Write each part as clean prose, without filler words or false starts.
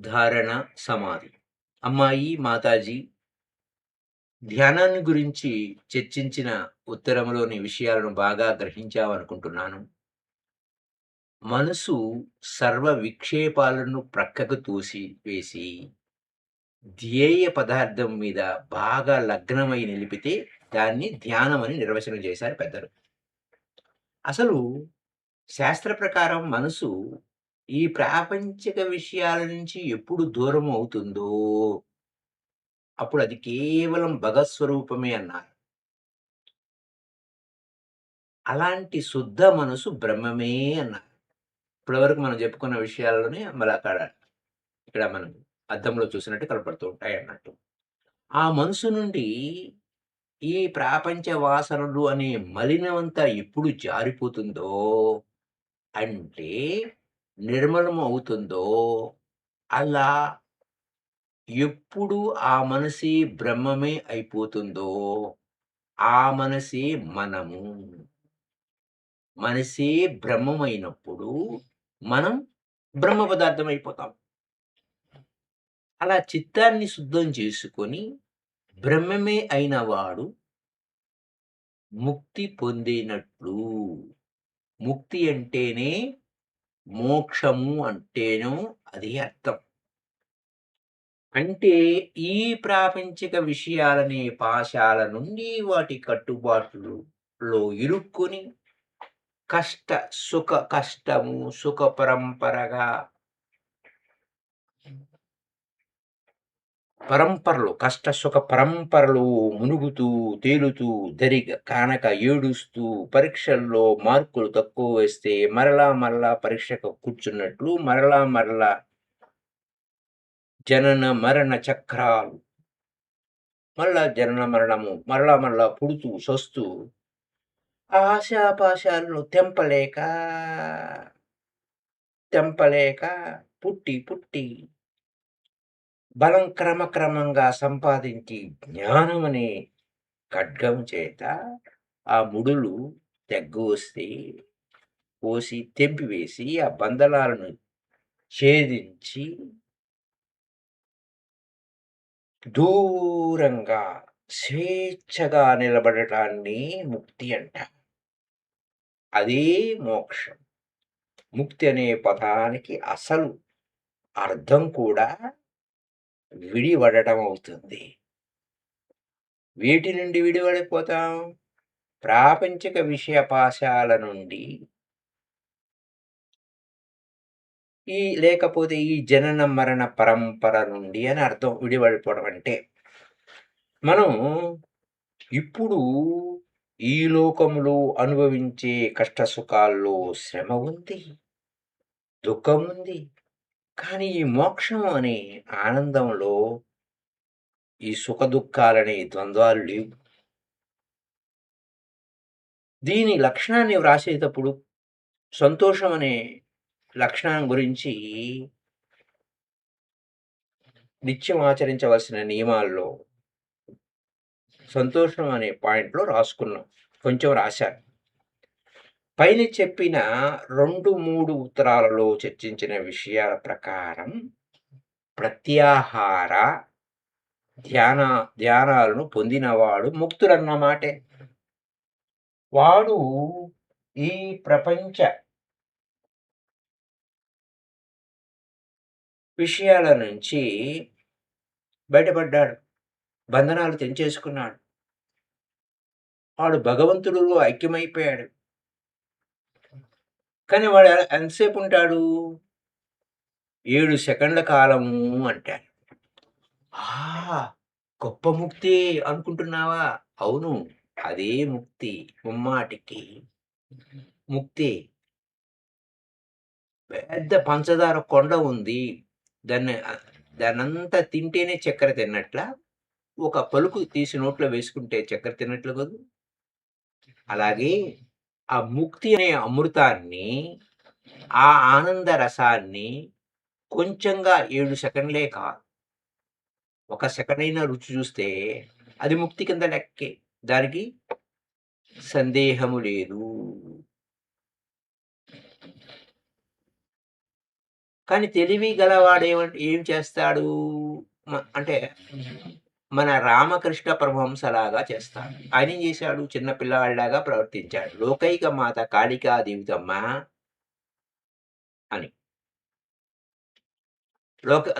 ధారణ, సమాధి. అమ్మాయి, మాతాజీ ధ్యానాన్ని గురించి చర్చించిన ఉత్తరంలోని విషయాలను బాగా గ్రహించావనుకుంటున్నాను. మనసు సర్వ విక్షేపాలను ప్రక్కకు వేసి, ధ్యేయ పదార్థం మీద బాగా లగ్నమై నిలిపితే దాన్ని ధ్యానమని నిర్వచనం చేశారు పెద్దలు. అసలు శాస్త్ర ప్రకారం మనసు ఈ ప్రాపంచిక విషయాల నుంచి ఎప్పుడు దూరం అవుతుందో అప్పుడు అది కేవలం భగత్ స్వరూపమే అన్నారు. అలాంటి శుద్ధ మనసు బ్రహ్మమే అన్నారు. ఇప్పటివరకు మనం చెప్పుకున్న విషయాల్లోనే మళ్ళీ ఇక్కడ మనం అద్దంలో చూసినట్టు కనపడుతూ ఉంటాయన్నట్టు. ఆ మనసు నుండి ఈ ప్రాపంచ వాసనలు అనే మలినమంతా ఎప్పుడు జారిపోతుందో, అంటే నిర్మలం అవుతుందో, అలా ఎప్పుడు ఆ మనసే బ్రహ్మమే అయిపోతుందో, ఆ మనసే మనము. మనసే బ్రహ్మమైనప్పుడు మనం బ్రహ్మ పదార్థం అయిపోతాం. అలా చిత్తాన్ని శుద్ధం చేసుకొని బ్రహ్మమే అయిన వాడు ముక్తి పొందినట్లు. ముక్తి అంటేనే మోక్షము అంటేను అది అర్థం. అంటే ఈ ప్రాపంచిక విషయాలనే పాశాల నుండి వాటి కట్టుబాట్లులో ఇరుక్కొని కష్టము సుఖ పరంపరగా కష్ట సుఖ పరంపరలో మునుగుతూ, తేలుతూ, కానక ఏడుస్తూ, పరీక్షల్లో మార్కులు తక్కువ వేస్తే మరలా మరలా పరీక్షకు కూర్చున్నట్లు మరలా జనన మరణ చక్రాలు, మరలా జనన మరణము, మరలా పుడుతూ సస్తూ ఆశాపాశాలను తెంపలేక పుట్టి బలం క్రమక్రమంగా సంపాదించి జ్ఞానమనే ఖడ్గం చేత ఆ ముడులు కోసి తెంపివేసి ఆ బంధనాలను ఛేదించి దూరంగా స్వేచ్ఛగా నిలబడటాన్ని ముక్తి అంటారు. అదే మోక్షం. ముక్తి అనే పదానికి అసలు అర్థం కూడా విడివడటం అవుతుంది. వేటి నుండి విడివడిపోతాం? ప్రాపంచిక విషయపాశాల నుండి, లేకపోతే ఈ జనన మరణ పరంపర నుండి అని అర్థం విడివడిపోవడం అంటే. మనం ఇప్పుడు ఈ లోకములో అనుభవించే కష్ట సుఖాల్లో శ్రమ ఉంది, దుఃఖం ఉంది. కానీ ఈ మోక్షం అనే ఆనందంలో ఈ సుఖ దుఃఖాలనే ద్వంద్వాలు లేవు. దీని లక్షణాన్ని వ్రాసేటప్పుడు సంతోషం అనే లక్షణం గురించి నిత్యం ఆచరించవలసిన నియమాల్లో సంతోషం అనే పాయింట్‌లో రాసుకున్నాం. కొంచెం రాశాను. పైన చెప్పిన 2, 3 ఉత్తరాలలో చర్చించిన విషయాల ప్రకారం ప్రత్యాహార ధ్యానాలను పొందినవాడు ముక్తుడన్నమాటే. వాడు ఈ ప్రపంచ విషయాల నుంచి బయటపడ్డాడు. బంధనాలు తెంచేసుకున్నాడు. వాడు భగవంతుడిలో ఐక్యమైపోయాడు. కానీ వాడు ఎంతసేపు ఉంటాడు? 7 సెకండ్ల కాలము అంటాడు. గొప్ప ముక్తి అనుకుంటున్నావా? అవును, అదే ముక్తి. ముమ్మాటికి ముక్తి. పెద్ద పంచదార కొండ ఉంది. దాన్నంతా తింటేనే చక్కెర తిన్నట్లా? ఒక పలుకు తీసి నోట్లో వేసుకుంటే చక్కెర తిన్నట్లు కదూ? అలాగే ఆ ముక్తి అనే అమృతాన్ని, ఆ ఆనంద రసాన్ని కొంచెంగా 7 సెకండ్లే కాదు, 1 సెకండైనా రుచి చూస్తే అది ముక్తి కింద లెక్కే. దానికి సందేహము లేదు. కానీ తెలివి గలవాడేమంటే ఏం చేస్తాడు? అంటే మన రామకృష్ణ పరమహంసలాగా చేస్తాడు. ఆయనేం చేశాడు? చిన్న పిల్లవాడిలాగా ప్రవర్తించాడు. లోకైక మాత కాళికాదేవితమ్మ అని.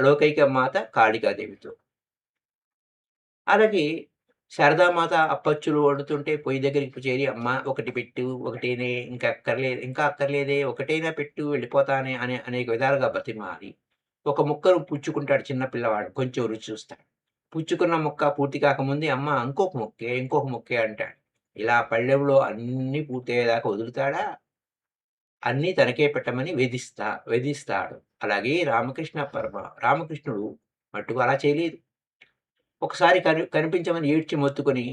లోకైక మాత కాళికాదేవితో. అలాగే శారదామాత అప్పచ్చులు వండుతుంటే పొయ్యి దగ్గరికి చేరి, "అమ్మ ఒకటి పెట్టు, ఒకటేనే ఇంకా అక్కర్లేదే, ఒకటైనా పెట్టు వెళ్ళిపోతానే" అని అనేక విధాలుగా బతిమాలి, ఒక ముక్కను పుచ్చుకుంటాడు చిన్న పిల్లవాడు. కొంచెం రుచి చూస్తాడు. పుచ్చుకున్న ముక్క పూర్తి కాకముందే, "అమ్మ ఇంకొక ముక్కే" అంటాడు. ఇలా పళ్ళెంలో అన్నీ పూర్తయ్యేదాకా వదులుతాడా? అన్నీ తనకే పెట్టమని వేధిస్తాడు. అలాగే రామకృష్ణుడు మట్టుకు అలా చేయలేదు. ఒకసారి కనిపించమని ఏడ్చి మొత్తుకొని,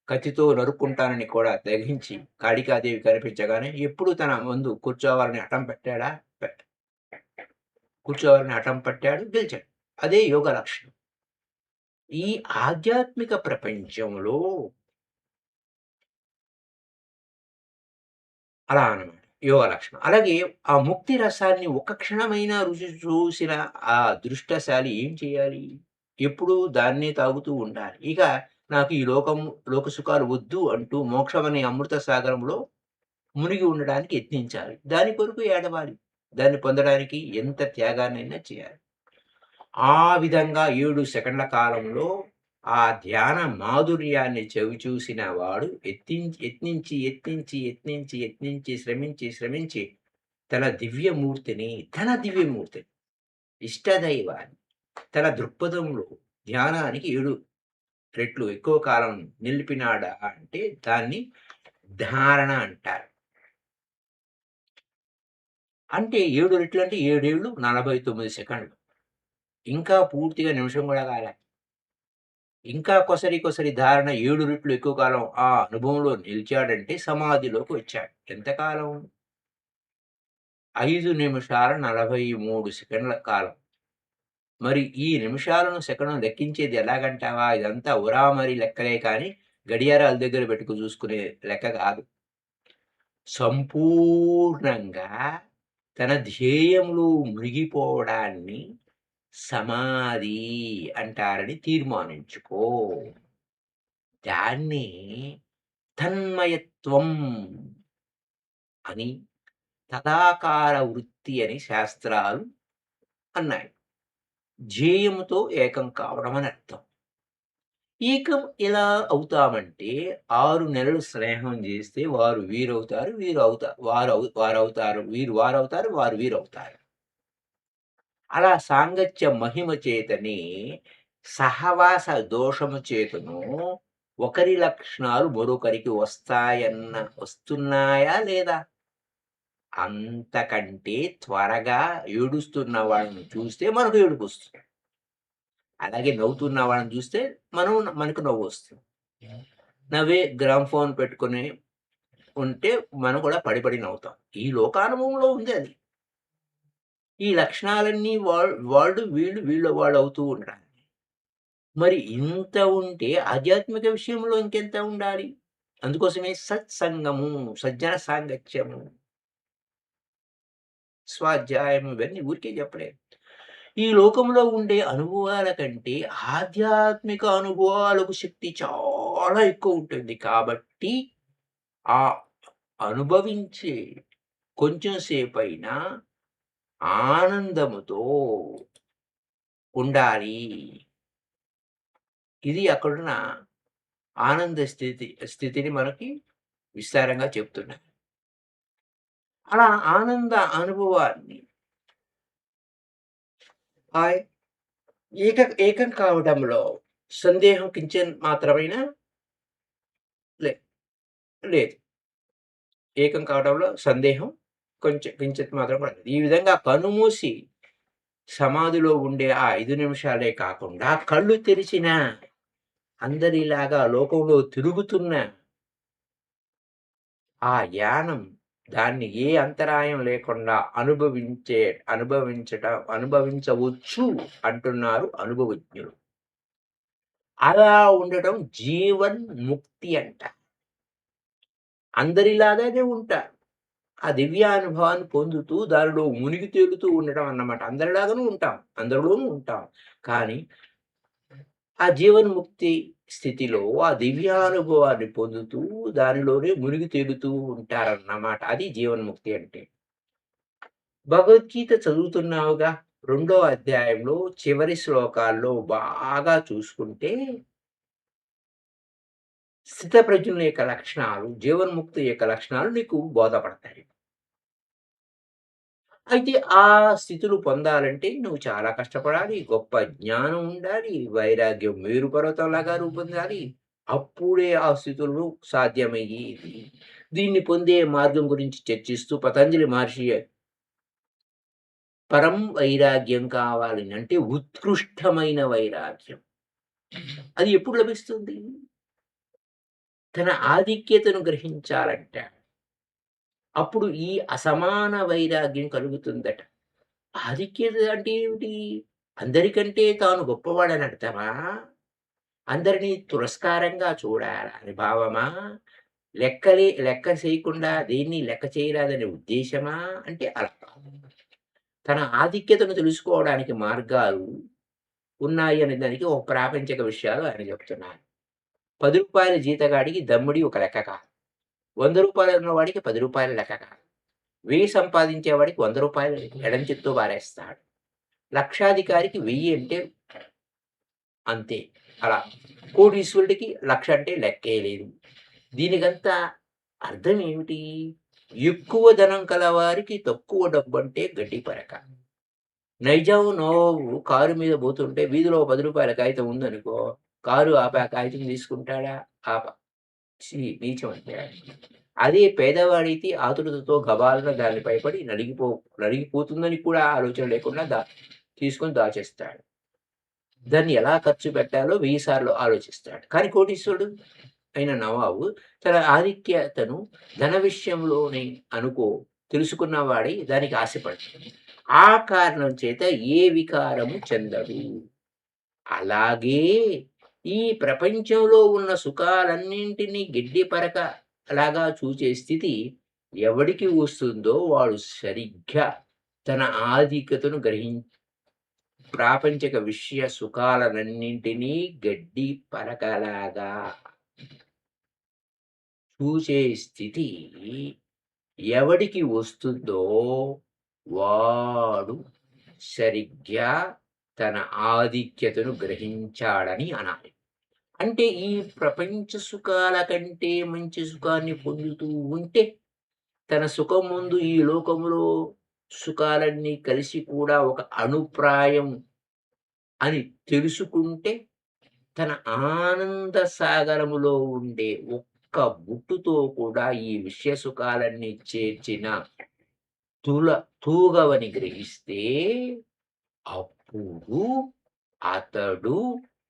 కత్తితో నరుక్కుంటానని కూడా తెగించి, కాళికాదేవి కనిపించగానే ఎప్పుడూ తన ముందు పె కూర్చోవాలని హఠం పట్టాడు, గెలిచాడు. అదే యోగ లక్షణం. ఈ ఆధ్యాత్మిక ప్రపంచంలో అలా అన్నమాట. యోగ లక్షణం. అలాగే ఆ ముక్తి రసాన్ని ఒక్క క్షణమైనా రుచి చూసిన ఆ అదృష్టశాలి ఏం చేయాలి? ఎప్పుడూ దాన్నే తాగుతూ ఉండాలి. ఇక నాకు ఈ లోక సుఖాలు వద్దు అంటూ మోక్షమనే అమృత సాగరంలో మునిగి ఉండడానికి యత్నించాలి. దాని కొరకు ఏడవాలి. దాన్ని పొందడానికి ఎంత త్యాగాన్నైనా చేయాలి. ఆ విధంగా 7 సెకన్ల కాలంలో ఆ ధ్యాన మాధుర్యాన్ని చవిచూసిన వాడు యత్నించి, శ్రమించి తన దివ్యమూర్తిని, ఇష్టదైవాన్ని తన దృక్పథంలో ధ్యానానికి 7 రెట్లు ఎక్కువ కాలం నిలిపినాడా అంటే దాన్ని ధారణ అంటారు. అంటే 7 రెట్లు అంటే 7 ఏళ్ళు 49 సెకండ్లు. ఇంకా పూర్తిగా నిమిషం గూడా కాలే. ఇంకా కొసరి ధారణ 7 రెట్లు ఎక్కువ కాలం ఆ అనుభవంలో నిలిచాడంటే సమాధిలోకి వచ్చాడు. ఎంతకాలం? 5 నిమిషాల 43 సెకండ్ల కాలం. మరి ఈ నిమిషాలను, సెకనులను లెక్కించేది ఎలాగంటావా? ఇదంతా ఉరామరి లెక్కలే కానీ, గడియారాల దగ్గర పెట్టుకు చూసుకునే లెక్క కాదు. సంపూర్ణంగా తన ధ్యేయంలో మునిగిపోవడాన్ని సమాధి అంటారని తీర్మానించుకో. దాన్ని తన్మయత్వం అని, తదాకార వృత్తి అని శాస్త్రాలు అన్నాయి. ధ్యేయముతో ఏకం కావడం అని అర్థం. ఏకం ఎలా అవుతామంటే 6 నెలలు స్నేహం చేస్తే వారు వీరవుతారు, వారు వీరవుతారు. అలా సాంగత్య మహిమ చేతనే సహవాస దోషము చేతను ఒకరి లక్షణాలు మరొకరికి వస్తున్నాయా లేదా? అంతకంటే త్వరగా ఏడుస్తున్న వాళ్ళని చూస్తే మనకు ఏడుపొస్తుంది. అలాగే నవ్వుతున్న వాళ్ళని చూస్తే మనకు నవ్వొస్తుంది. నవ్వే గ్రామ్‌ఫోన్ పెట్టుకొని ఉంటే మనం కూడా పడి నవ్వుతాం. ఈ లోకానుభవంలో ఉంది అది. ఈ లక్షణాలన్నీ వీళ్ళు వాళ్ళవుతూ ఉంటారు. మరి ఇంత ఉంటే ఆధ్యాత్మిక విషయంలో ఇంకెంత ఉండాలి? అందుకోసమే సత్సంగము, సజ్జన సాంగత్యము, స్వాధ్యాయం ఇవన్నీ ఊరికే చెప్పలేదు. ఈ లోకంలో ఉండే అనుభవాల కంటే ఆధ్యాత్మిక అనుభవాలకు శక్తి చాలా ఎక్కువ ఉంటుంది. కాబట్టి ఆ అనుభవించే కొంచెం సేపైనా ఆనందముతో ఉండాలి. ఇది అక్కడున్న ఆనంద స్థితిని మనకి విస్తారంగా చెప్తున్నారు. అలా ఆనంద అనుభవాన్ని ఆహ్, ఏకం కావడంలో సందేహం కించిత్ మాత్రమైనా లే లేదు. ఏకం కావడంలో సందేహం కించిత్ మాత్రం కూడా లేదు. ఈ విధంగా కన్నుమూసి సమాధిలో ఉండే ఆ 5 నిమిషాలే కాకుండా కళ్ళు తెరిచినా అందరిలాగా లోకంలో తిరుగుతున్న ఆ యానం దాన్ని ఏ అంతరాయం లేకుండా అనుభవించవచ్చు అంటున్నారు అనుభవజ్ఞులు. అలా ఉండడం జీవన్ముక్తి అంట. అందరిలాగానే ఉంటారు. ఆ దివ్యానుభవాన్ని పొందుతూ దానిలో మునిగి తేలుతూ ఉండడం అన్నమాట. అందరిలాగాను ఉంటాం. అందరిలోనూ ఉంటాం. కానీ ఆ జీవన్ముక్తి స్థితిలో ఆ దివ్యానుభవాన్ని పొందుతూ దానిలోనే మునిగి తేలుతూ ఉంటారన్నమాట. అది జీవన్ముక్తి అంటే. భగవద్గీత చదువుతున్నావుగా, రెండో అధ్యాయంలో చివరి శ్లోకాల్లో బాగా చూసుకుంటే స్థితప్రజ్ఞుల యొక్క లక్షణాలు, జీవన్ముక్తి యొక్క లక్షణాలు నీకు బోధపడతాయి. అయితే ఆ స్థితులు పొందాలంటే నువ్వు చాలా కష్టపడాలి. గొప్ప జ్ఞానం ఉండాలి. వైరాగ్యం మేరు పర్వతంలాగా రూపొందాలి. అప్పుడే ఆ స్థితులు సాధ్యమయ్యేది. దీన్ని పొందే మార్గం గురించి చర్చిస్తూ పతంజలి మహర్షి పరం వైరాగ్యం కావాలి అంటే ఉత్కృష్టమైన వైరాగ్యం. అది ఎప్పుడు లభిస్తుంది? తన ఆధిక్యతను గ్రహించాలంట. అప్పుడు ఈ అసమాన వైరాగ్యం కలుగుతుందట. ఆధిక్యత అంటే ఏమిటి? అందరికంటే తాను గొప్పవాడని అర్థమా? అందరిని తిరస్కారంగా చూడాలని భావమా? లెక్క చేయకుండా దేన్ని లెక్క చేయరాదనే ఉద్దేశమా? అంటే అలా కాదు. తన ఆధిక్యతను తెలుసుకోవడానికి మార్గాలు ఉన్నాయనే దానికి ఒక ప్రాపంచిక విషయాలు ఆయన చెప్తున్నారు. రూ. 10 జీతగాడికి దమ్మిడి ఒక లెక్క కాదు. రూ. 100 ఉన్నవాడికి రూ. 10 లెక్క కాదు. 1000 సంపాదించేవాడికి రూ. 100 ఎడం చేత్తో పారేస్తాడు. లక్షాధికారికి 1000 అంటే అంతే. అలా. కోటీశ్వరుడికి 1,00,000 అంటే లెక్కే లేదు. దీనికంతా అర్థం ఏమిటి? ఎక్కువ ధనం కలవారికి తక్కువ డబ్బంటే గడ్డి పరక. నైజాం నవాబు కారు మీద పోతుంటే వీధిలో రూ. 10 కాగితం ఉందనుకో, కారు ఆపి ఆ కాగితం తీసుకుంటాడా? ఆప. ఛీ! నీచం అంటే. అదే పేదవాడైతే ఆతురతతో గబాలన దాన్ని భయపడి నలిగిపోతుందని కూడా ఆలోచన లేకుండా తీసుకొని దాచేస్తాడు. దాన్ని ఎలా ఖర్చు పెట్టాలో 1000 సార్లు ఆలోచిస్తాడు. కానీ కోటీశ్వరుడు అయిన నవాబు తన ఆధిక్యతను ధన విషయంలోనే తెలుసుకున్నవాడై దానికి ఆశపడతాడు. ఆ కారణం చేత ఏ వికారము చెందడు. అలాగే ఈ ప్రపంచంలో ఉన్న సుఖాలన్నింటినీ గెడ్డి పరక లాగా చూచే స్థితి ఎవడికి వస్తుందో వాడు సరిగ్గా తన ఆధిక్యతను ప్రాపంచిక విషయ సుఖాలనన్నింటినీ గడ్డి పరకలాగా చూసే స్థితి ఎవడికి వస్తుందో వాడు సరిగ్గా తన ఆధిక్యతను గ్రహించాడని అనాలి. అంటే ఈ ప్రపంచ సుఖాల కంటే మంచి సుఖాన్ని పొందుతూ ఉంటే తన సుఖం ముందు ఈ లోకములో సుఖాలన్నీ కలిసి కూడా ఒక అణుప్రాయం అని తెలుసుకుంటే తన ఆనంద సాగరములో ఉండే ఒక్క బుట్టుతో కూడా ఈ విషయ సుఖాలన్నీ చేర్చిన తుల తూగవని గ్రహిస్తే అప్పుడు అతడు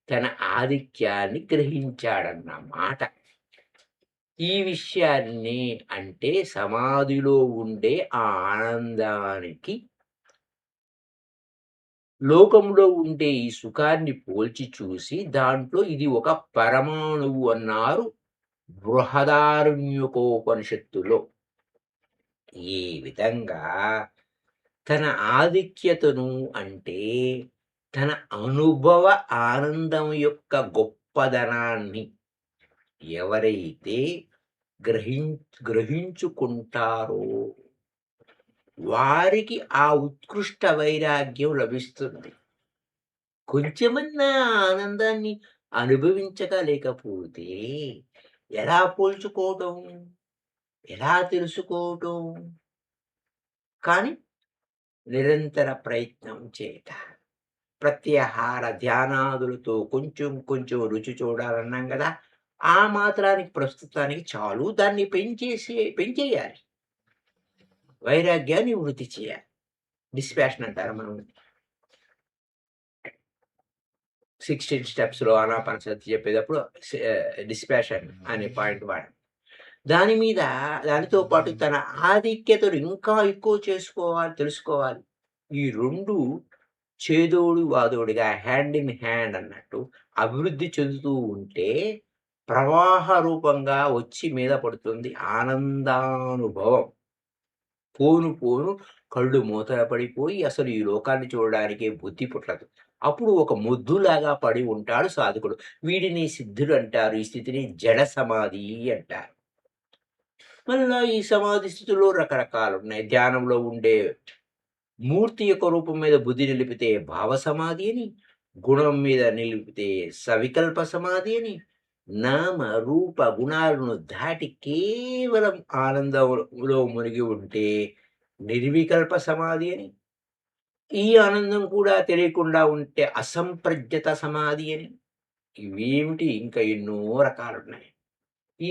తన ఆధిక్యాన్ని గ్రహించాడన్నమాట. ఈ విషయాన్ని అంటే సమాధిలో ఉండే ఆ ఆనందానికి లోకంలో ఉండే ఈ సుఖాన్ని పోల్చి చూసి దాంట్లో ఇది ఒక పరమాణువు అన్నారు బృహదారణ్యకోపనిషత్తులో. ఈ విధంగా తన ఆధిక్యతను అంటే తన అనుభవ ఆనందం యొక్క గొప్పదనాన్ని ఎవరైతే గ్రహిం గ్రహించుకుంటారో వారికి ఆ ఉత్కృష్ట వైరాగ్యం లభిస్తుంది. కొంచెమన్నా ఆనందాన్ని అనుభవించలేకపోతే ఎలా పోల్చుకోవటం? ఎలా తెలుసుకోవటం? కానీ నిరంతర ప్రయత్నం చేత ప్రత్యాహార ధ్యానాదులతో కొంచెం కొంచెం రుచి చూడాలన్నాం గదా! ఆ మాత్రానికి ప్రస్తుతానికి చాలు. దాన్ని పెంచేయాలి. వైరాగ్యాన్ని వృద్ధి చేయాలి. డిస్పాషన్ అంటారు మనం. 16 స్టెప్స్‌లో ఆనాపానసతి చెప్పేటప్పుడు డిస్పాషన్ అనే పాయింట్ వాడాం. దానితో పాటు తన ఆధిక్యతను ఇంకా ఎక్కువ తెలుసుకోవాలి. ఈ 2 చేదోడు వాదోడుగా హ్యాండ్ ఇన్ హ్యాండ్ అన్నట్టు అభివృద్ధి చెందుతూ ఉంటే ప్రవాహ రూపంగా వచ్చి మీద పడుతుంది ఆనందానుభవం. పోను పోను కళ్ళు మూతల పడిపోయి అసలు ఈ లోకాన్ని చూడడానికే బుద్ధి పుట్టదు. అప్పుడు ఒక మొద్దులాగా పడి ఉంటాడు సాధకుడు. వీడిని సిద్ధుడంటారు. ఈ స్థితిని జడ సమాధి అంటారు. మళ్ళా ఈ సమాధి స్థితిలో రకరకాలున్నాయి. ధ్యానంలో ఉండే మూర్తి యొక్క రూపం మీద బుద్ధి నిలిపితే భావ సమాధి అని, గుణం మీద నిలిపితే సవికల్ప సమాధి అని, నామ, రూప, గుణాలను దాటి కేవలం ఆనందంలో మునిగి ఉంటే నిర్వికల్ప సమాధి అని, ఈ ఆనందం కూడా తెలియకుండా ఉంటే అసంప్రజ్ఞత సమాధి అని, ఇవేమిటి ఇంకా ఎన్నో రకాలున్నాయి. ఈ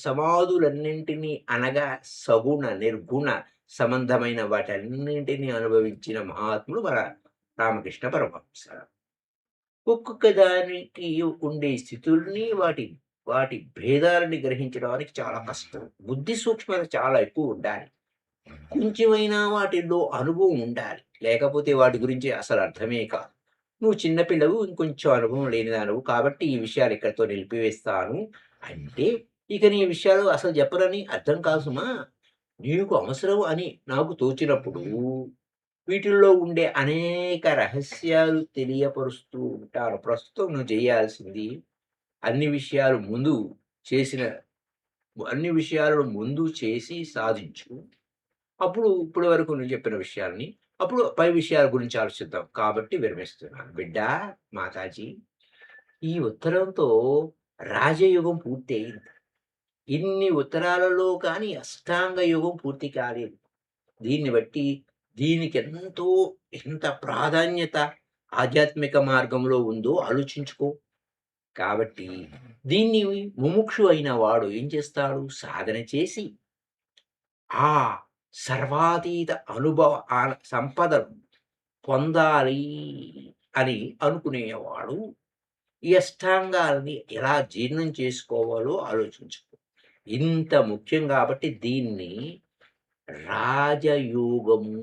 సమాధులన్నింటినీ అనగా సగుణ, నిర్గుణ సంబంధమైన వాటన్నింటినీ అనుభవించిన మహాత్ముడు మన రామకృష్ణ పరమహంస. ఒక్కొక్క దానికి ఉండే స్థితుల్ని వాటి వాటి భేదాలని గ్రహించడానికి చాలా కష్టం. బుద్ధి సూక్ష్మత చాలా ఎక్కువ ఉండాలి. కొంచెమైనా వాటిల్లో అనుభవం ఉండాలి. లేకపోతే వాటి గురించి అసలు అర్థమే కాదు. నువ్వు చిన్న పిల్లవు, ఇంకొంచెం అనుభవం లేనిదానవు. కాబట్టి ఈ విషయాలు ఇక్కడితో నిలిపివేస్తాను అంటే, ఇక నీ విషయాలు అసలు చెప్పనని అర్థం కాదు సుమా! నీకు అవసరం అని నాకు తోచినప్పుడు, వీటిల్లో ఉండే అనేక రహస్యాలు తెలియపరుస్తూ ఉంటాను. ప్రస్తుతం నువ్వు చేయాల్సింది అన్ని విషయాలు ముందు చేసిన అన్ని విషయాలను ముందు చేసి సాధించు. అప్పుడు ఇప్పటి వరకు నువ్వు చెప్పిన విషయాల్ని, అప్పుడు పై విషయాల గురించి ఆలోచిద్దాం. కాబట్టి విరమిస్తున్నాను. బిడ్డా, మాతాజీ, ఈ ఉత్తరంతో రాజయోగం పూర్తయింది. ఇన్ని ఉత్తరాలలో కానీ అష్టాంగ యోగం పూర్తి కాలేదు. దీన్ని బట్టి దీనికెంతో ఎంత ప్రాధాన్యత ఆధ్యాత్మిక మార్గంలో ఉందో ఆలోచించుకో. కాబట్టి దీన్ని ముముక్షు అయిన వాడు ఏం చేస్తాడు? సాధన చేసి ఆ సర్వాతీత అనుభవ సంపదను పొందాలి అని అనుకునేవాడు ఈ అష్టాంగాల్ని ఎలా జీర్ణం చేసుకోవాలో ఆలోచించుకో. ఇంత ముఖ్యం కాబట్టి దీన్ని రాజయోగము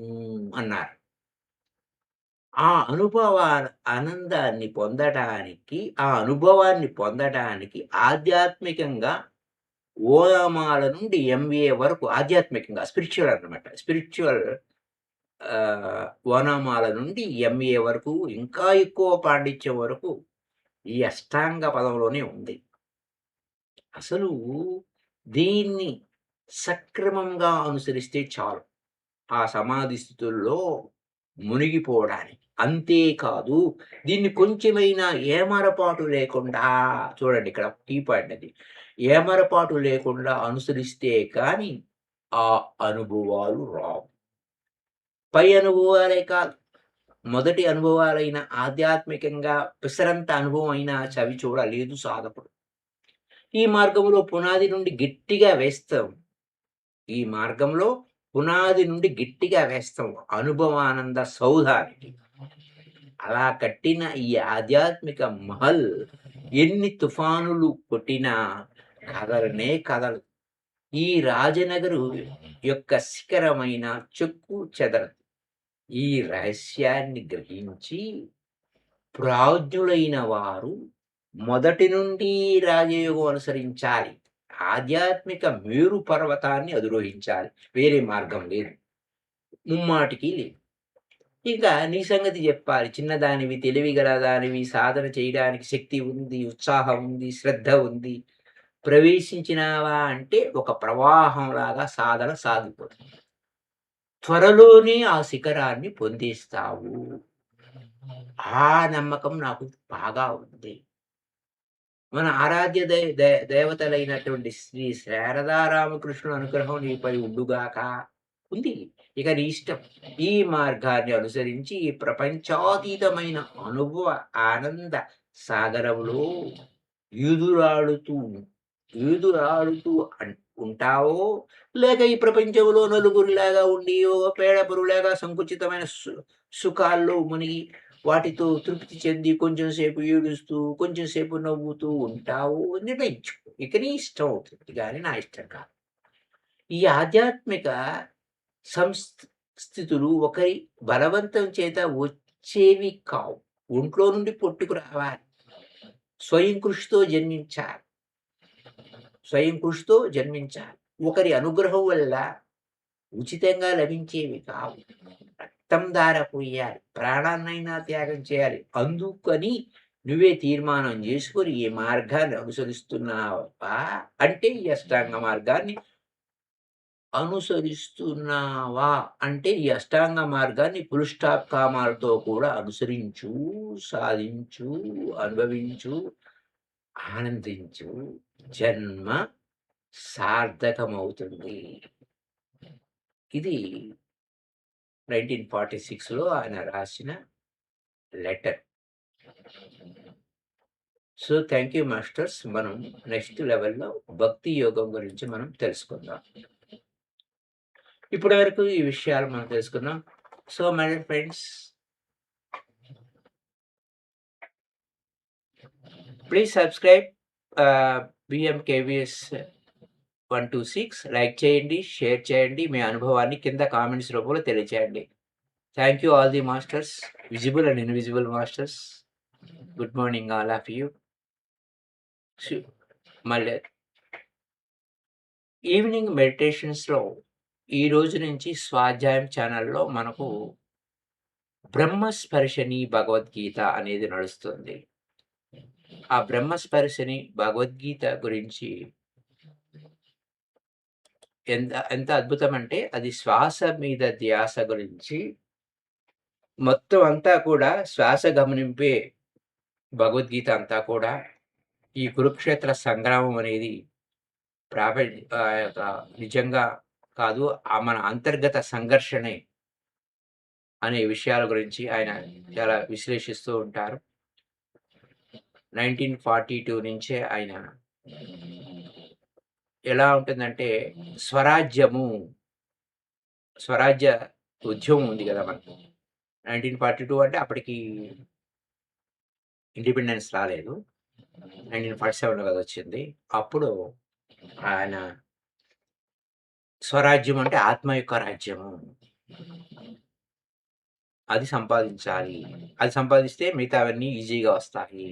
అన్నారు. ఆ అనుభవాన్ని పొందడానికి ఆధ్యాత్మికంగా ఓనమాల నుండి ఎంఏ వరకు ఆధ్యాత్మికంగా స్పిరిచ్యువల్ అన్నమాట. స్పిరిచ్యువల్ ఓనమాల నుండి ఎంఏ వరకు ఇంకా ఎక్కువ పాండిత్యం వరకు ఈ అష్టాంగ పదంలోనే ఉంది. అసలు దీన్ని సక్రమంగా అనుసరిస్తే చాలు ఆ సమాధి స్థితుల్లో మునిగిపోవడానికి. అంతేకాదు, దీన్ని కొంచెమైనా ఏమరపాటు లేకుండా చూడండి, ఇక్కడ కీ పాయింట్ అది. ఏమరపాటు లేకుండా అనుసరిస్తే కానీ ఆ అనుభవాలు రావు. పై అనుభవాలే కాదు, మొదటి అనుభవాలైన ఆధ్యాత్మికంగా పిసరంత అనుభవం అయినా చవి చూడలేదు సాధకుడు. ఈ మార్గంలో పునాది నుండి గట్టిగా వేస్తాం. ఈ మార్గంలో పునాది నుండి గట్టిగా వేస్తాం అనుభవానంద సౌధానికి. అలా కట్టిన ఈ ఆధ్యాత్మిక మహల్ ఎన్ని తుఫానులు కొట్టినా కదలనే కదలదు. ఈ రాజనగరు యొక్క శిఖరమైన చెక్కు చెదరదు. ఈ రహస్యాన్ని గ్రహించి ప్రాజ్ఞులైన వారు మొదటి నుండి రాజయోగం అనుసరించాలి. ఆధ్యాత్మిక మేరు పర్వతాన్ని అధిరోహించాలి. వేరే మార్గం లేదు. ముమ్మాటికి లేదు. ఇక నీ సంగతి చెప్పాలి. చిన్నదానివి, తెలివిగల దానివి, సాధన చేయడానికి శక్తి ఉంది, ఉత్సాహం ఉంది, శ్రద్ధ ఉంది. ప్రవేశించినావా అంటే ఒక ప్రవాహంలాగా సాధన సాగిపోతుంది. త్వరలోనే ఆ శిఖరాన్ని పొందేస్తావు. ఆ నమ్మకం నాకు బాగా ఉంది. మన ఆరాధ్య దేవతలైనటువంటి శ్రీ శారదా రామకృష్ణుల అనుగ్రహం నీపై ఉండుగాక. ఉంది. ఇక నీ ఇష్టం. ఈ మార్గాన్ని అనుసరించి ఈ ప్రపంచాతీతమైన అనుభవ ఆనంద సాగరంలో ఈదురాడుతూ ఈదురాడుతూ ఉంటావో, లేక ఈ ప్రపంచంలో నలుగురిలాగా ఉండి ఓ పేడపురులాగా సంకుచితమైన సుఖాల్లో మునిగి వాటితో తృప్తి చెంది కొంచెం సేపు ఏడుస్తూ, కొంచెం సేపు నవ్వుతూ ఉంటావో నిర్ణయించుకో. ఇక నీ ఇష్టం అవుతుంది గానీ నా ఇష్టం కాదు. ఈ ఆధ్యాత్మిక స్థితులు ఒకరి బలవంతం చేత వచ్చేవి కావు. ఒంట్లో నుండి పుట్టుకు రావాలి. స్వయం కృషితో జన్మించాలి. స్వయం కృషితో జన్మించాలి. ఒకరి అనుగ్రహం వల్ల ఉచితంగా లభించేవి కావు. రక్తం ధార పొయ్యాలి. ప్రాణాన్నైనా త్యాగం చేయాలి. అందుకని నువ్వే తీర్మానం జేసుకొని ఈ మార్గాన్ని అనుసరిస్తున్నావా అంటే ఈ అష్టాంగ మార్గాన్ని అనుసరిస్తున్నావా అంటే ఈ అష్టాంగ మార్గాన్ని ఫుల్ స్టాప్ కామాలతో కూడా అనుసరించు, సాధించు, అనుభవించు, ఆనందించు. జన్మ సార్థకమవుతుంది. ఇది 1946లో ఆయన రాసిన letter. So, thank you masters. మనం నెక్స్ట్ లెవెల్‌లో భక్తి యోగం గురించి మనం తెలుసుకుందాం. ఇప్పటి వరకు ఈ విషయాలు మనం తెలుసుకున్నాం. So, my dear friends, please subscribe BMKVS 126. Like చేయండి, షేర్ చేయండి. మీ అనుభవాన్ని కింద కామెంట్స్ రూపంలో తెలియచేయండి. Thank you all the masters, visible and invisible masters. Good morning all of you. మళ్ళీ ఈవినింగ్ మెడిటేషన్స్‌లో ఈ రోజు నుంచి స్వాధ్యాయం ఛానెల్‌లో మనకు బ్రహ్మస్పర్శిని భగవద్గీత అనేది నడుస్తుంది. ఆ బ్రహ్మస్పర్శిని భగవద్గీత గురించి ఎంత ఎంత అద్భుతమంటే అది శ్వాస మీద ధ్యాస గురించి మొత్తం అంతా కూడా శ్వాస గమనింపే భగవద్గీత అంతా కూడా ఈ కురుక్షేత్ర సంగ్రామం అనేది యొక్క నిజంగా కాదు. మన అంతర్గత సంఘర్షణే అనే విషయాల గురించి ఆయన చాలా విశ్లేషిస్తూ ఉంటారు. 1942 నుంచే ఆయన ఎలా ఉంటుందంటే స్వరాజ్య ఉద్యమం ఉంది గదా! మనకి. 1942 అంటే అప్పటికి ఇండిపెండెన్స్ రాలేదు. 1947లో కదా వచ్చింది. అప్పుడు ఆయన స్వరాజ్యం అంటే ఆత్మ యొక్క రాజ్యము. అది సంపాదించాలి. అది సంపాదిస్తే మిగతావన్నీ ఈజీగా వస్తాయి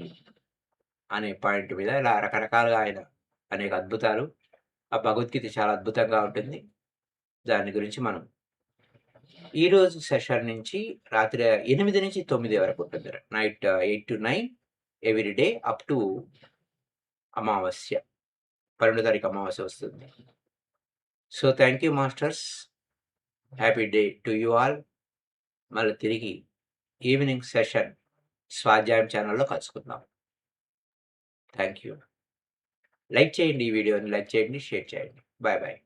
అనే పాయింట్ మీద ఇలా రకరకాలుగా ఆయన అనేక అద్భుతాలు. ఆ భగవద్గీత చాలా అద్భుతంగా ఉంటుంది. దాని గురించి మనం ఈరోజు సెషన్ నుంచి రాత్రి 8-9 వరకు ఉంటుంది. Night 8-9 every day up to అమావాస్య. 12 తారీఖు అమావాస్య వస్తుంది. So, thank you masters. Happy day to you all. మళ్ళీ తిరిగి ఈవినింగ్ సెషన్ స్వాధ్యాయం ఛానెల్‌లో కలుసుకుందాం. Thank you. లైక్ చేయండి ఈ వీడియోని. లైక్ చేయండి, షేర్ చేయండి. Bye bye.